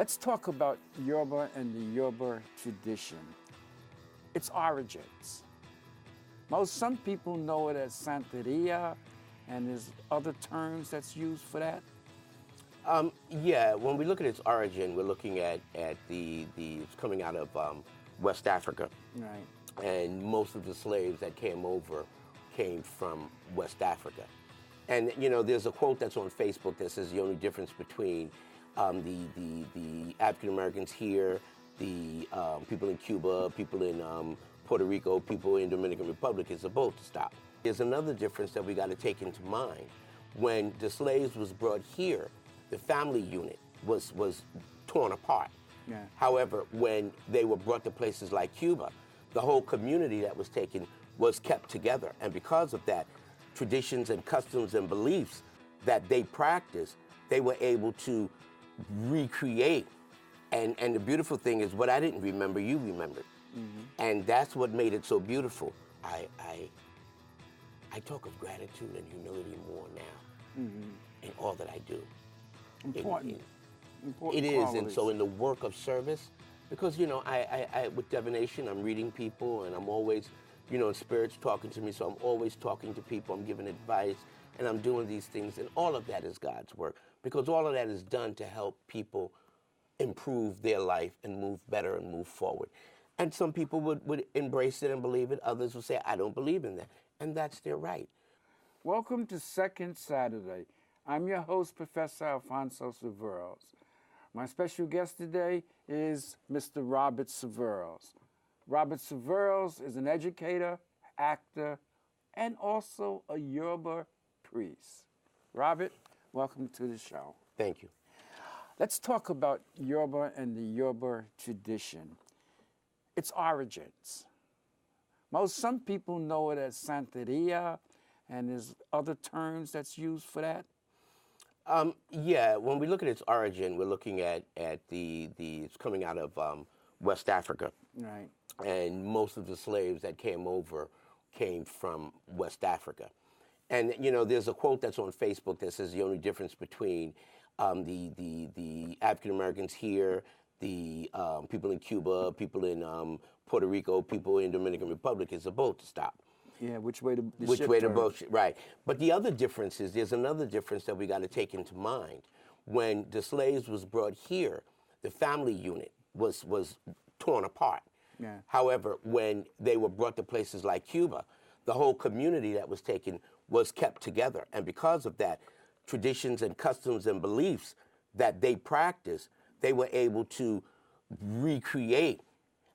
Let's talk about Yoruba and the Yoruba tradition, its origins. Some people know it as Santeria, and there's other terms that's used for that. Yeah, when we look at its origin, we're looking at it's coming out of West Africa. Right. And most of the slaves that came over came from West Africa. And there's a quote that's on Facebook that says the only difference between the African Americans here, the people in Cuba, people in Puerto Rico, people in Dominican Republic is the boat to stop. There's another difference that we got to take into mind. When the slaves was brought here, the family unit was torn apart. Yeah. However, when they were brought to places like Cuba, the whole community that was taken was kept together. And because of that, traditions and customs and beliefs that they practiced, they were able to recreate. And the beautiful thing is, what I didn't remember, you remembered. Mm-hmm. And that's what made it so beautiful. I talk of gratitude and humility more now in all that I do. Important. It is, and so in the work of service, because I with divination, I'm reading people, and I'm always, in spirits talking to me. So I'm always talking to people. I'm giving advice, and I'm doing these things, and all of that is God's work, because all of that is done to help people improve their life and move better and move forward. And some people would embrace it and believe it. Others would say, I don't believe in that, and that's their right. Welcome to Second Saturday. I'm your host, Professor Alfonso Siverls. My special guest today is Mr. Robert Siverls. Robert Siverls is an educator, actor, and also a Yoruba priest. Robert, welcome to the show. Thank you. Let's talk about Yoruba and the Yoruba tradition, its origins. Some people know it as Santeria, and there's other terms that's used for that. Yeah, when we look at its origin, we're looking at it's coming out of West Africa. Right. And most of the slaves that came over came from West Africa. And there's a quote that's on Facebook that says the only difference between the African Americans here, the people in Cuba, people in Puerto Rico, people in Dominican Republic is the boat to stop. Yeah, which way the boat, right. But the other difference is, there's another difference that we got to take into mind. When the slaves was brought here, the family unit was torn apart. Yeah. However, when they were brought to places like Cuba, the whole community that was taken was kept together. And because of that, traditions and customs and beliefs that they practiced, they were able to recreate.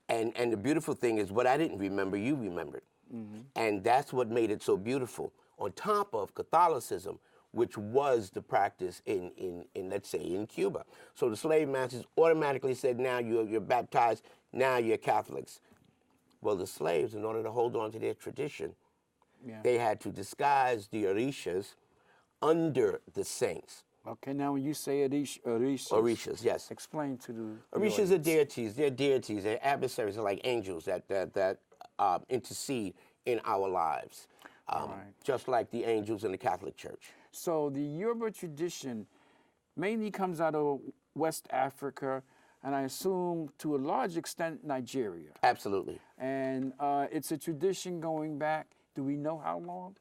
And the beautiful thing is, what I didn't remember, you remembered. Mm-hmm. And that's what made it so beautiful. On top of Catholicism, which was the practice in let's say, in Cuba. So the slave masters automatically said, now you're baptized, now you're Catholics. Well, the slaves, in order to hold on to their tradition, they had to disguise the orishas under the saints. Okay, now when you say orishas, yes. Explain to the orishas are deities. They're deities. They're adversaries. They're like angels that intercede in our lives, right. Just like the angels in the Catholic Church. So the Yoruba tradition mainly comes out of West Africa, and I assume to a large extent Nigeria. Absolutely. And it's a tradition going back, do we know how long?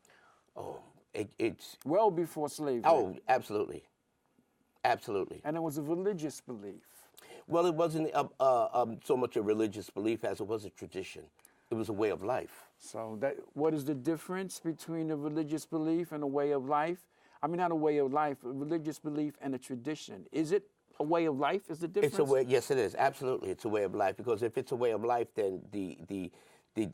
Oh, it's well before slavery. Oh, absolutely. Absolutely. And it was a religious belief. Well, it wasn't so much a religious belief as it was a tradition. It was a way of life. So what is the difference between a religious belief and a way of life? I mean, not a way of life, a religious belief and a tradition. Is it a way of life? Is the difference? It's a way. Yes, it is. Absolutely, it's a way of life. Because if it's a way of life, then the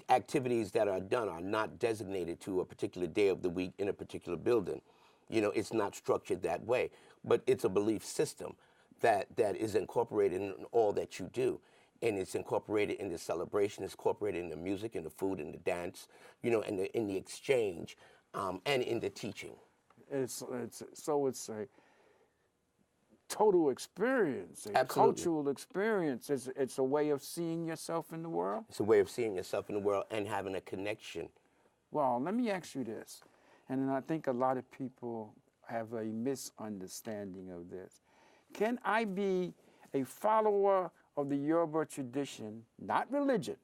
activities that are done are not designated to a particular day of the week in a particular building. It's not structured that way. But it's a belief system that is incorporated in all that you do. And it's incorporated in the celebration, it's incorporated in the music, in the food, in the dance, and in the exchange, and in the teaching. It's a total experience, a Absolutely. cultural experience. It's a way of seeing yourself in the world. It's a way of seeing yourself in the world and having a connection. Well, let me ask you this, and I think a lot of people have a misunderstanding of this. Can I be a follower of the Yoruba tradition, not religion,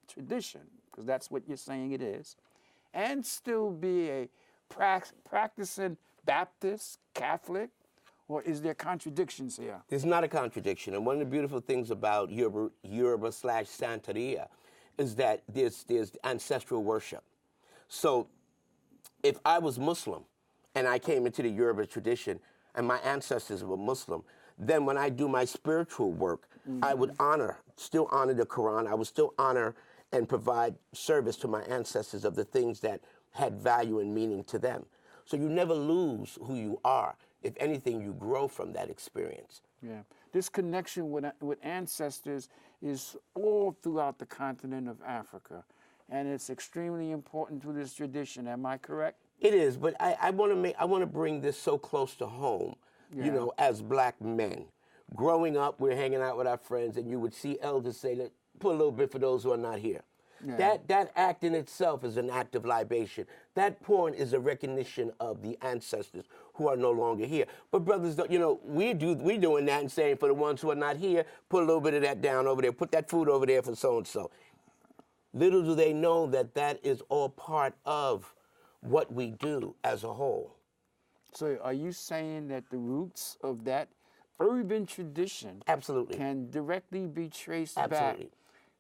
tradition, because that's what you're saying it is, and still be a practicing Baptist, Catholic, or is there contradictions here? There's not a contradiction. And one of the beautiful things about Yoruba slash Santeria is that there's ancestral worship. So if I was Muslim and I came into the Yoruba tradition and my ancestors were Muslim, then when I do my spiritual work, I would still honor the Quran. I would still honor and provide service to my ancestors of the things that had value and meaning to them. So you never lose who you are. If anything, you grow from that experience. Yeah. This connection with ancestors is all throughout the continent of Africa, and it's extremely important to this tradition. Am I correct? It is, but I want to bring this so close to home. Yeah. You know, as black men, growing up, we're hanging out with our friends, and you would see elders say that put a little bit for those who are not here. Yeah. That act in itself is an act of libation. That pouring is a recognition of the ancestors who are no longer here. But brothers, you know, we doing that and saying for the ones who are not here, put a little bit of that down over there, put that food over there for so and so. Little do they know that that is all part of what we do as a whole. So are you saying that the roots of that urban tradition Absolutely. can directly be traced Absolutely. back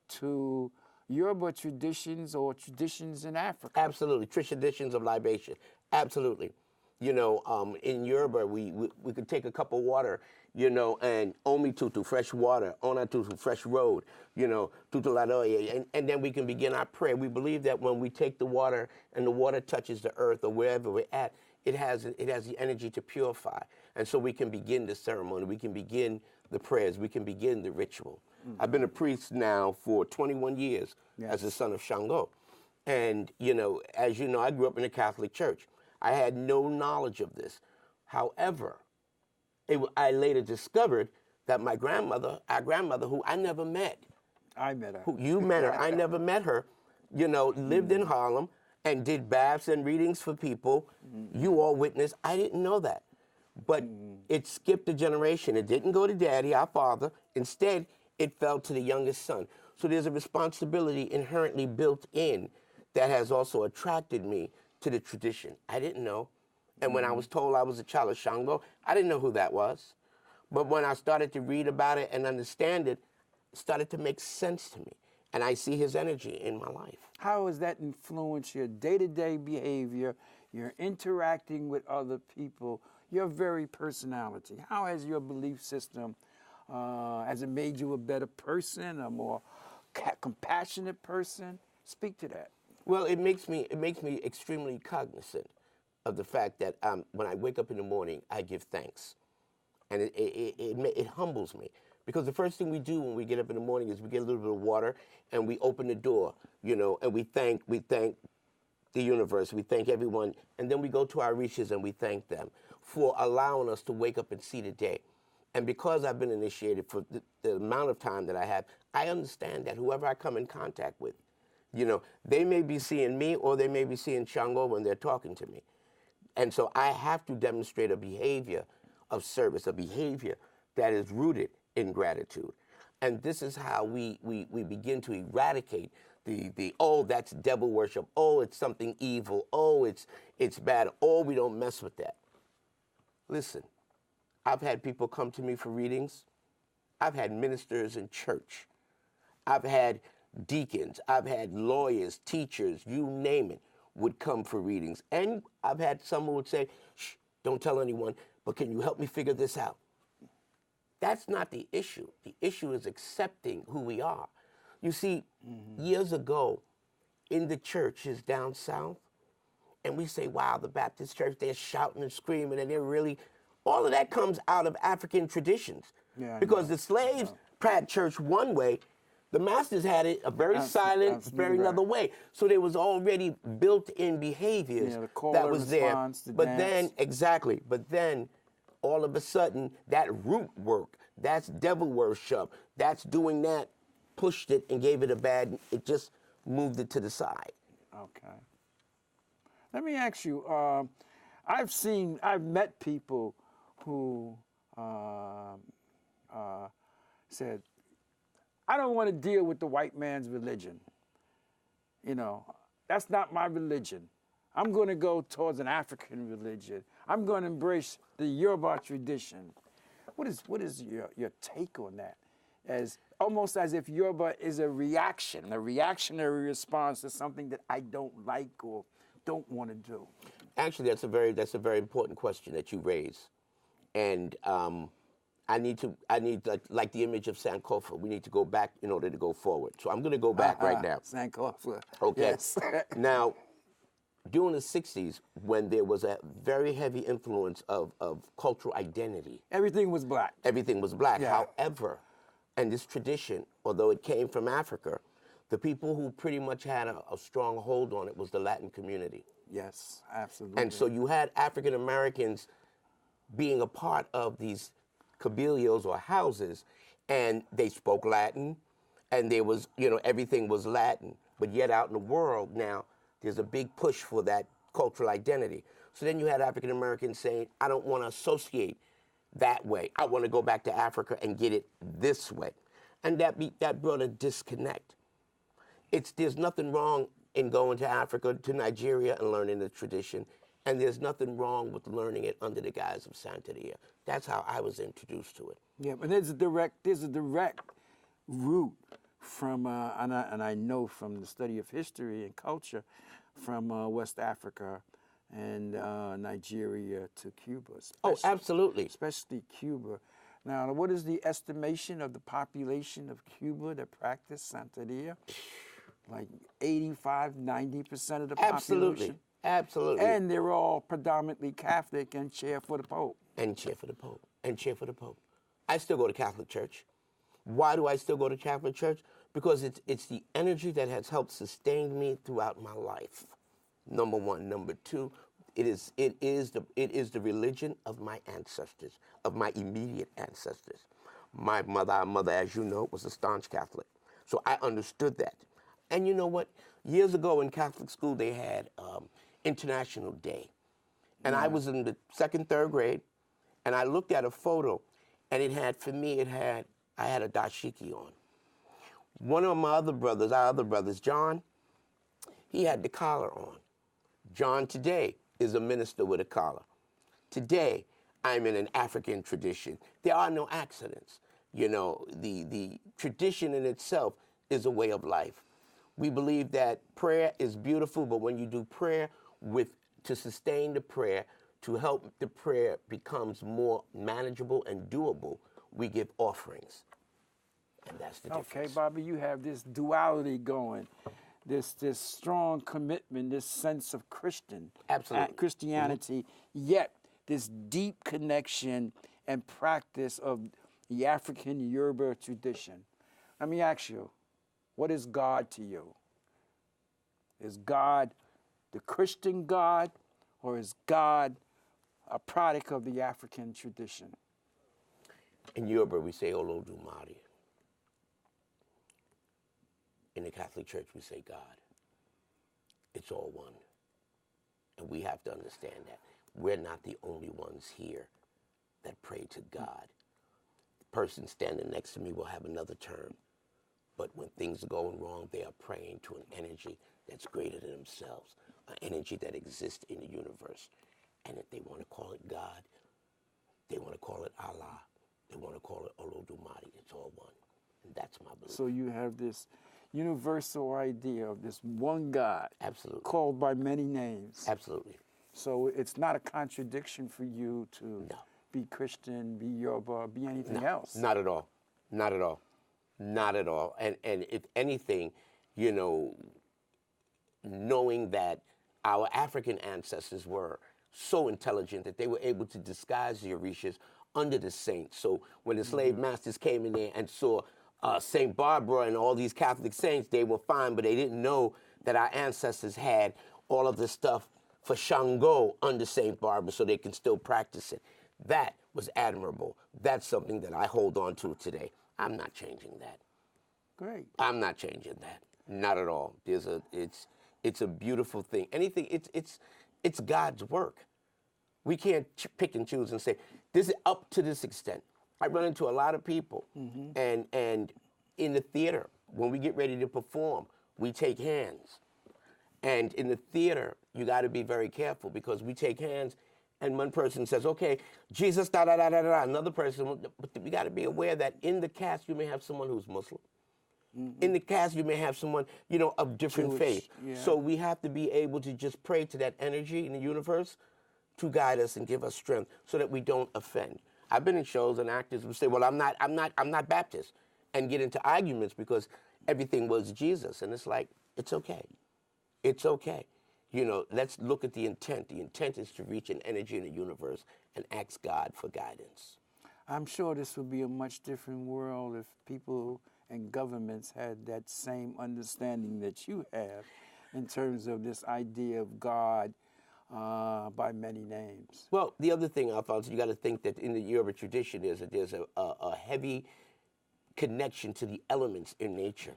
to Yoruba traditions or traditions in Africa? Absolutely. Traditions of libation. Absolutely. You know, in Yoruba, we could take a cup of water, you know, and omi tutu, fresh water, ona tutu, fresh road, you know, tutu ladoye, and then we can begin our prayer. We believe that when we take the water and the water touches the earth or wherever we're at, it has the energy to purify. And so we can begin the ceremony. We can begin the prayers. We can begin the ritual. I've been a priest now for 21 years as a son of Shango. And, you know, as you know, I grew up in a Catholic church. I had no knowledge of this. However, I later discovered that my grandmother, our grandmother, who I never met. I met her. Who you met her. I never met her. You know, lived in Harlem and did baths and readings for people. You all witnessed. I didn't know that. But it skipped a generation. It didn't go to daddy, our father. Instead, it fell to the youngest son. So there's a responsibility inherently built in that has also attracted me to the tradition. I didn't know. And when I was told I was a child of Shango, I didn't know who that was. But when I started to read about it and understand it, it started to make sense to me. And I see his energy in my life. How has that influenced your day-to-day behavior, your interacting with other people, your very personality? How has your belief system, has it made you a better person, a more compassionate person? Speak to that. Well, it makes me extremely cognizant of the fact that when I wake up in the morning, I give thanks. And it humbles me. Because the first thing we do when we get up in the morning is we get a little bit of water and we open the door, you know, and we thank the universe, we thank everyone, and then we go to our rishis and we thank them for allowing us to wake up and see the day. And because I've been initiated for the amount of time that I have, I understand that whoever I come in contact with, you know, they may be seeing me or they may be seeing Shango when they're talking to me. And so I have to demonstrate a behavior of service, a behavior that is rooted in gratitude. And this is how we begin to eradicate the oh, that's devil worship, oh, it's something evil, oh, it's bad, oh, we don't mess with that. Listen, I've had people come to me for readings. I've had ministers in church. I've had deacons. I've had lawyers, teachers, you name it, would come for readings. And I've had someone would say, shh, don't tell anyone, but can you help me figure this out? That's not the issue. The issue is accepting who we are. You see, years ago, in the churches down south, and we say, wow, the Baptist church, they're shouting and screaming, and they're really, all of that comes out of African traditions. Yeah, because the slaves had church one way, the masters had it a very silent, very another way. So there was already built-in behaviors that was there. But then, exactly, but then all of a sudden, that root work, that's devil worship, that's doing that, pushed it and gave it a bad, it just moved it to the side. Okay. Let me ask you, I've met people who said, I don't want to deal with the white man's religion. You know, that's not my religion. I'm going to go towards an African religion. I'm going to embrace the Yoruba tradition. What is your take on that? As almost as if Yoruba is a reactionary response to something that I don't like or don't want to do. Actually, that's a very important question that you raise, and I need like the image of Sankofa. We need to go back in order to go forward. So I'm going to go back right now. Sankofa. Okay. Yes. Now, during the '60s, when there was a very heavy influence of cultural identity, Everything was black. everything was black. Yeah. However, and this tradition, although it came from Africa, the people who pretty much had a strong hold on it was the Latin community. Yes, absolutely. And so you had African Americans being a part of these cabillos or houses, and they spoke Latin, and there was, everything was Latin. But yet out in the world now, there's a big push for that cultural identity. So then you had African Americans saying, I don't want to associate that way. I want to go back to Africa and get it this way. And that brought a disconnect. There's nothing wrong in going to Africa, to Nigeria, and learning the tradition. And there's nothing wrong with learning it under the guise of Santeria. That's how I was introduced to it. Yeah, but there's a direct route from, and I know from the study of history and culture, from West Africa and Nigeria to Cuba. Oh, absolutely. Especially Cuba. Now, what is the estimation of the population of Cuba that practice Santeria? Like 85, 90% of the population. Absolutely. And they're all predominantly Catholic and cheer for the Pope. And cheer for the Pope. And cheer for the Pope. I still go to Catholic church. Why do I still go to Catholic church? Because it's the energy that has helped sustain me throughout my life. Number one. Number two, it is the religion of my ancestors, of my immediate ancestors. My mother, as you know, was a staunch Catholic. So I understood that. And you know what? Years ago in Catholic school, they had International Day. And I was in the second, third grade, and I looked at a photo, and I had a dashiki on. One of my other brothers, John, he had the collar on. John today is a minister with a collar. Today, I'm in an African tradition. There are no accidents. The tradition in itself is a way of life. We believe that prayer is beautiful, but when you do prayer to sustain the prayer, to help the prayer becomes more manageable and doable, we give offerings. And that's the difference. Okay, Bobby, you have this duality going, this strong commitment, this sense of Christianity, yet this deep connection and practice of the African Yoruba tradition. Let me ask you, what is God to you? Is God the Christian God, or is God a product of the African tradition? In Yoruba, we say Olodumare. In the Catholic Church, we say God. It's all one. And we have to understand that. We're not the only ones here that pray to God. The person standing next to me will have another term. But when things are going wrong, they are praying to an energy that's greater than themselves, an energy that exists in the universe. And if they want to call it God, they want to call it Allah, they want to call it Olodumare, it's all one. And that's my belief. So you have this universal idea of this one God. Absolutely. Called by many names. Absolutely. So it's not a contradiction for you to be Christian, be Yoruba, be anything else. Not at all. Not at all. Not at all. And if anything, knowing that our African ancestors were so intelligent that they were able to disguise the Orishas under the saints. So when the slave masters came in there and saw St. Barbara and all these Catholic saints, they were fine, but they didn't know that our ancestors had all of this stuff for Shango under St. Barbara so they can still practice it. That was admirable. That's something that I hold on to today. I'm not changing that. Great. I'm not changing that. Not at all. It's a beautiful thing. Anything, it's God's work. We can't pick and choose and say, this is up to this extent. I run into a lot of people, and in the theater, when we get ready to perform, we take hands. And in the theater, you got to be very careful because we take hands, and one person says, "Okay, Jesus, da da da da da." Another person, but we got to be aware that in the cast, you may have someone who's Muslim. In the cast, you may have someone, of different Jewish, faith. yeah. So we have to be able to just pray to that energy in the universe to guide us and give us strength so that we don't offend. I've been in shows and actors will say, "Well, I'm not Baptist," and get into arguments because everything was Jesus. And it's like, it's okay. It's okay. Let's look at the intent. The intent is to reach an energy in the universe and ask God for guidance. I'm sure this would be a much different world if people and governments had that same understanding that you have in terms of this idea of God by many names. Well, the other thing, Alfonso, you got to think that in the Yoruba tradition is that there's a heavy connection to the elements in nature.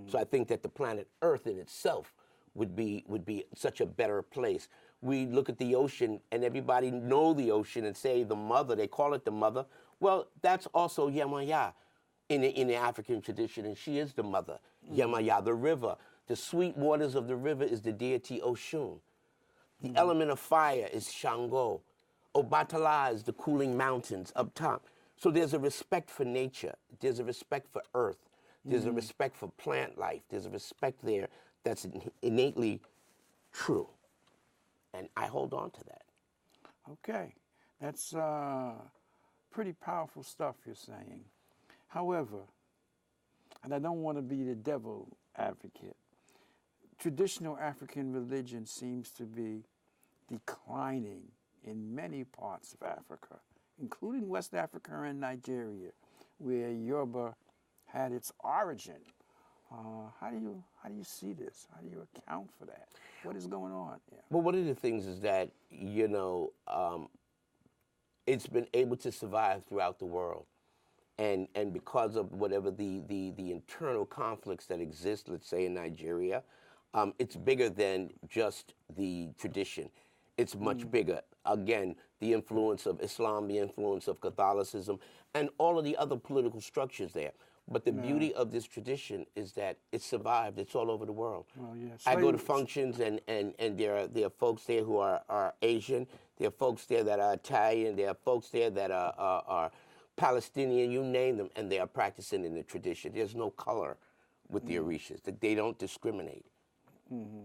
So I think that the planet Earth in itself would be such a better place. We look at the ocean, and everybody know the ocean and say the mother. They call it the mother. Well, that's also Yamaya in the African tradition, and she is the mother. Yamaya, the river. The sweet waters of the river is the deity Oshun. The element of fire is Shango. Obatala is the cooling mountains up top. So there's a respect for nature. There's a respect for earth. There's a respect for plant life. There's a respect there that's innately true. And I hold on to that. Okay, that's pretty powerful stuff you're saying. However, and I don't want to be the devil advocate, traditional African religion seems to be declining in many parts of Africa, including West Africa and Nigeria, where Yoruba had its origin. How do you see this? How do you account for that? What is going on here? Well, one of the things is that, it's been able to survive throughout the world. And because of whatever the internal conflicts that exist, let's say in Nigeria, it's bigger than just the tradition. It's much bigger. Again, the influence of Islam, the influence of Catholicism, and all of the other political structures there. But the beauty of this tradition is that it survived. It's all over the world. Well, yes. I go to functions, and there are folks there who are Asian. There are folks there that are Italian. There are folks there that are Palestinian, you name them, and they are practicing in the tradition. There's no color with the Orishas. They don't discriminate.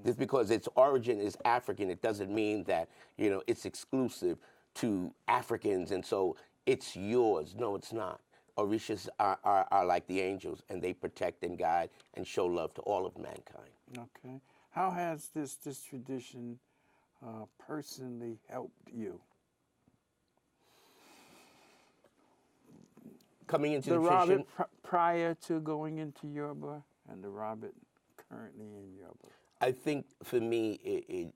Just because its origin is African, it doesn't mean that it's exclusive to Africans, and so it's yours. No, it's not. Orishas are like the angels, and they protect and guide and show love to all of mankind. Okay. How has this tradition personally helped you? Coming into the tradition, Robert prior to going into Yoruba and the Robert currently in Yoruba. I think for me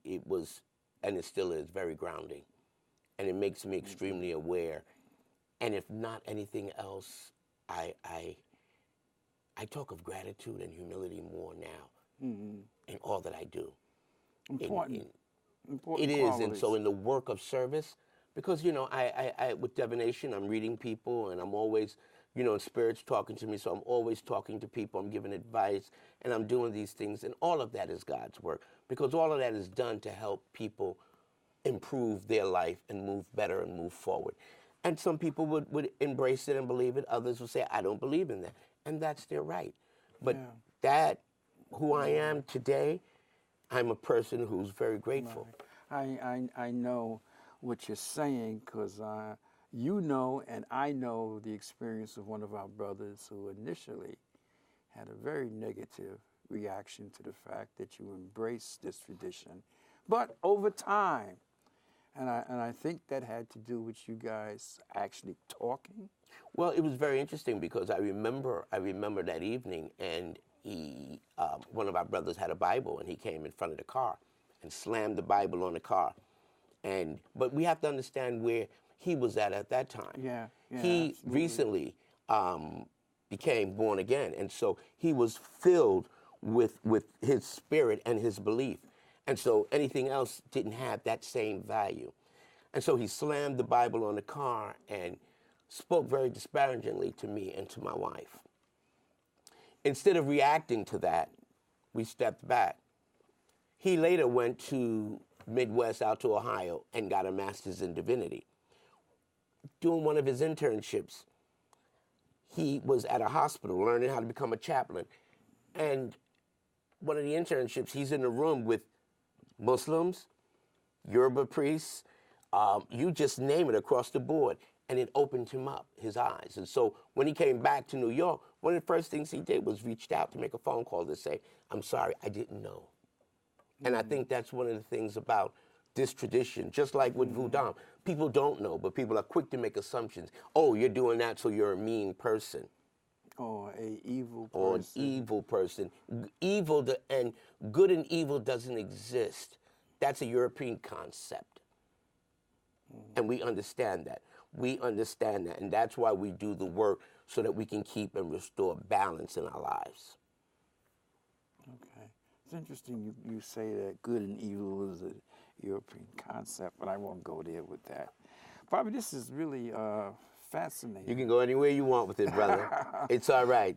it was, and it still is, very grounding, and it makes me extremely aware. And if not anything else, I talk of gratitude and humility more now in all that I do. Important. It is, qualities. and so in the work of service, because I with divination, I'm reading people, and I'm always, spirit's talking to me, so I'm always talking to people. I'm giving advice, and I'm doing these things, and all of that is God's work, because all of that is done to help people improve their life and move better and move forward. And some people would embrace it and believe it. Others would say, I don't believe in that. And that's their right. But that, who I am today, I'm a person who's very grateful. Right. I know what you're saying because you know and I know the experience of one of our brothers who initially had a very negative reaction to the fact that you embraced this tradition. But over time, and I think that had to do with you guys actually talking. Well, it was very interesting because I remember that evening, and one of our brothers had a Bible, and he came in front of the car and slammed the Bible on the car. But we have to understand where he was at that time. Yeah, he absolutely. recently became born again, and so he was filled with his spirit and his belief. And so anything else didn't have that same value. And so he slammed the Bible on the car, and spoke very disparagingly to me and to my wife. Instead of reacting to that, we stepped back. He later went to Midwest out to Ohio and got a master's in divinity. Doing one of his internships, he was at a hospital learning how to become a chaplain. And one of the internships, he's in a room with Muslims, Yoruba priests, you just name it, across the board. And it opened him up, his eyes. And so when he came back to New York, one of the first things he did was reached out to make a phone call to say, I'm sorry, I didn't know. And I think that's one of the things about this tradition, just like with Voodoo. People don't know, but people are quick to make assumptions. Oh, you're doing that, so you're a mean person. Or a evil person. Or an evil person. And good and evil doesn't exist. That's a European concept. And we understand that. We understand that. And that's why we do the work, so that we can keep and restore balance in our lives. Okay. It's interesting you say that good and evil is a European concept, but I won't go there with that. Bobby, this is really fascinating. You can go anywhere you want with it, brother. It's all right.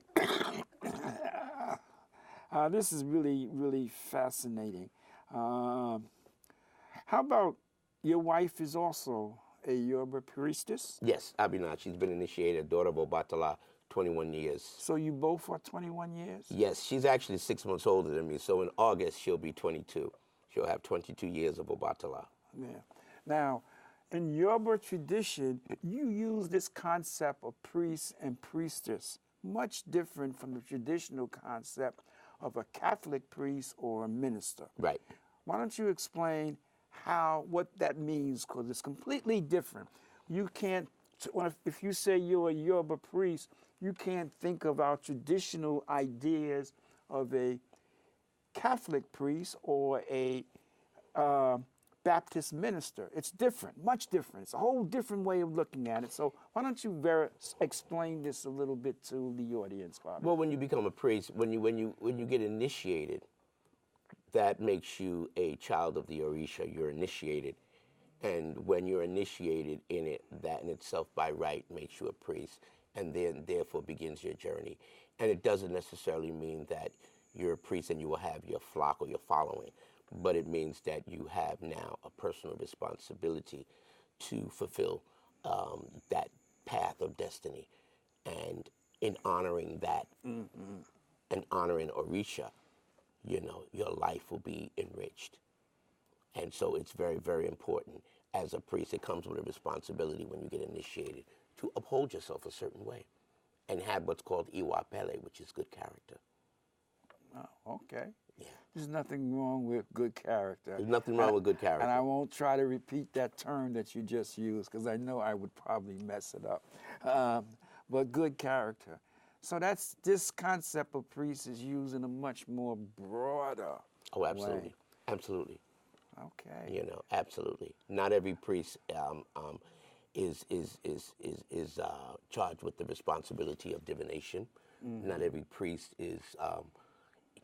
This is really, really fascinating. How about your wife is also a Yoruba priestess? Yes, Abinat. She's been initiated, daughter of Obatala, 21 years. So you both are 21 years? Yes, she's actually 6 months older than me. So in August, she'll be 22. She'll have 22 years of Obatala. Yeah. Now, in Yoruba tradition, you use this concept of priest and priestess, much different from the traditional concept of a Catholic priest or a minister. Right. Why don't you explain what that means, because it's completely different. You can't, if you say you're a Yoruba priest, you can't think of our traditional ideas of a Catholic priest or a Baptist minister. It's different, much different. It's a whole different way of looking at it. So why don't you explain this a little bit to the audience, Bobby? Well, when you become a priest, when you get initiated, that makes you a child of the Orisha. You're initiated. And when you're initiated in it, that in itself by right makes you a priest. And then therefore begins your journey. And it doesn't necessarily mean that you're a priest and you will have your flock or your following, but it means that you have now a personal responsibility to fulfill that path of destiny. And in honoring that and honoring Orisha, your life will be enriched. And so it's very, very important. As a priest, it comes with a responsibility when you get initiated to uphold yourself a certain way and have what's called iwapele, which is good character. Oh, okay. Yeah. There's nothing wrong with good character. There's nothing wrong with good character. And I won't try to repeat that term that you just used, because I know I would probably mess it up. But good character. So this concept of priest is used in a much more broader Oh, absolutely. way. Absolutely. Okay. Absolutely. Not every priest is charged with the responsibility of divination. Not every priest is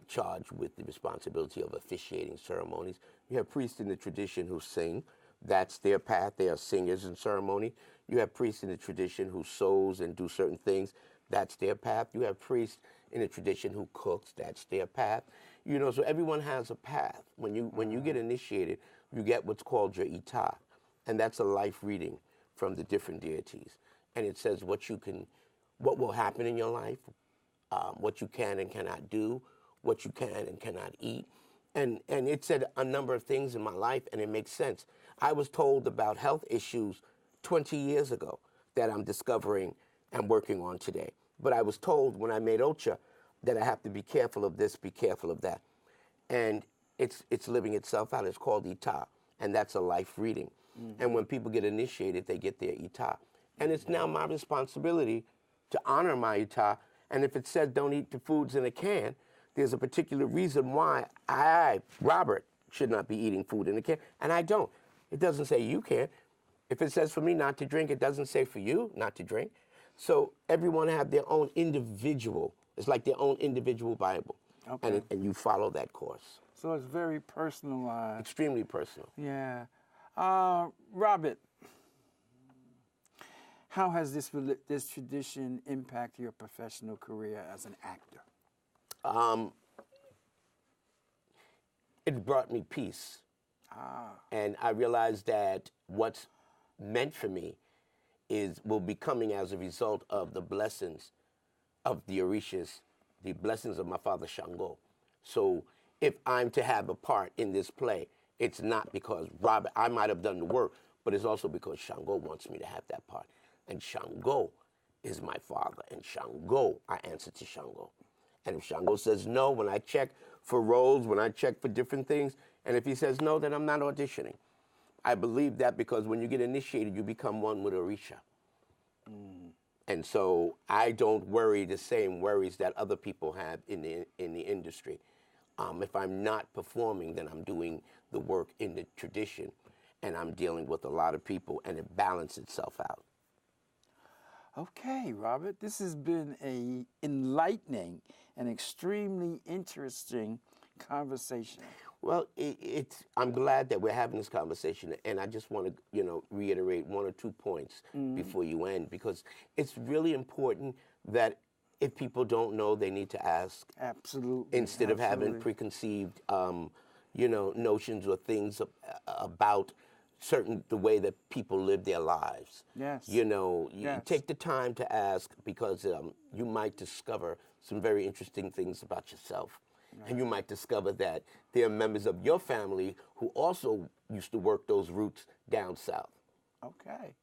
charged with the responsibility of officiating ceremonies. You have priests in the tradition who sing. That's their path. They are singers in ceremony. You have priests in the tradition who sews and do certain things. That's their path. You have priests in the tradition who cooks. That's their path. So everyone has a path. When you get initiated, you get what's called your ita, and that's a life reading from the different deities. And it says what will happen in your life, what you can and cannot do, what you can and cannot eat. And it said a number of things in my life, and it makes sense. I was told about health issues 20 years ago that I'm discovering and working on today. But I was told when I made Ocha that I have to be careful of this, be careful of that. And it's living itself out. It's called Ita, and that's a life reading. And when people get initiated, they get their Ita. And it's now my responsibility to honor my Ita. And if it says don't eat the foods in a can, there's a particular reason why I, Robert, should not be eating food in a can, and I don't. It doesn't say you can't. If it says for me not to drink, it doesn't say for you not to drink. So everyone have their own individual, it's like their own individual Bible. Okay. And you follow that course. So it's very personalized. Extremely personal. Yeah. Robert, How has this tradition impacted your professional career as an actor? It brought me peace. And I realized that what's meant for me will be coming as a result of the blessings of the Orishas, the blessings of my father Shango. So if I'm to have a part in this play, it's not because Robert, I might have done the work, but it's also because Shango wants me to have that part. And Shango is my father, and Shango, I answer to Shango. And if Shango says no, when I check for roles, when I check for different things, and if he says no, then I'm not auditioning. I believe that because when you get initiated, you become one with Orisha. And so I don't worry the same worries that other people have in the industry. If I'm not performing, then I'm doing the work in the tradition, and I'm dealing with a lot of people, and it balances itself out. Okay, Robert, this has been a enlightening and extremely interesting conversation. Well, I'm glad that we're having this conversation, and I just want to, reiterate 1 or 2 points before you end, because it's really important that if people don't know, they need to ask. Absolutely. Instead of having preconceived, notions or things about the way that people live their lives. Yes. You take the time to ask, because you might discover some very interesting things about yourself. Right. And you might discover that there are members of your family who also used to work those routes down south. Okay.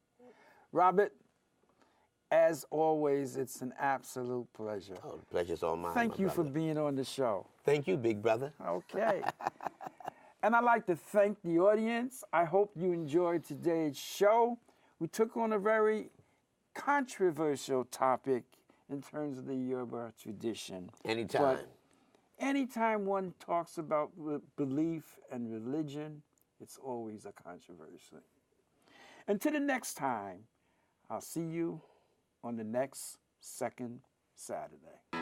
Robert, as always, it's an absolute pleasure. Oh, the pleasure's all mine. Thank you for being on the show. Thank you, big brother. Okay. And I'd like to thank the audience. I hope you enjoyed today's show. We took on a very controversial topic in terms of the Yoruba tradition. Anytime. But anytime one talks about belief and religion, it's always a controversy. Until the next time, I'll see you on the next second Saturday.